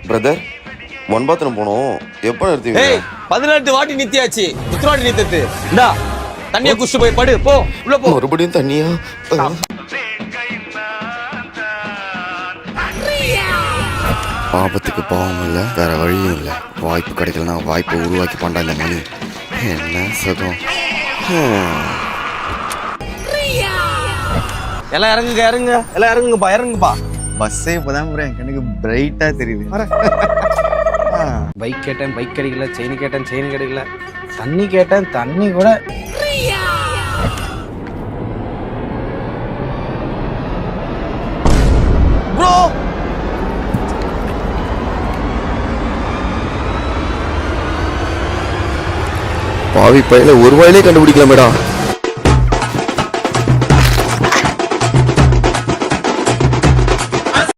Brother 1 bathroom போனோம். எப்போ நிறுத்துவீங்க? 18 வாட்டி நித்தியாச்சு. இத்தனை வாட்டி நிறுத்து. இந்தா தண்ணியை குடிச்சு போய் படு. போ உள்ள போ. மறுபடியும் தண்ணியா? பாபத்துக்கு பாவம் இல்லை, வேற வழியும் இல்லை. வாய்ப்பு கிடைக்கலன்னா வாய்ப்பை உருவாக்கி பண்ணா இந்த மணி. என்ன சுகம். எல்லாம் இறங்குங்க இறங்குங்க எல்லாம் இறங்குங்கப்பா இறங்குப்பா. பஸ்ஸே இப்போதான் எனக்கு பிரைட்டா தெரியுது. பைக் கேட்டேன் பைக் கிடைக்கல, செயின் கேட்டேன் செயின் கிடைக்கல, தண்ணி கேட்டேன் தண்ணி கூட. ப்ரோ பாவி பையில ஒரு வாயிலே கண்டுபிடிக்கல மேடம்.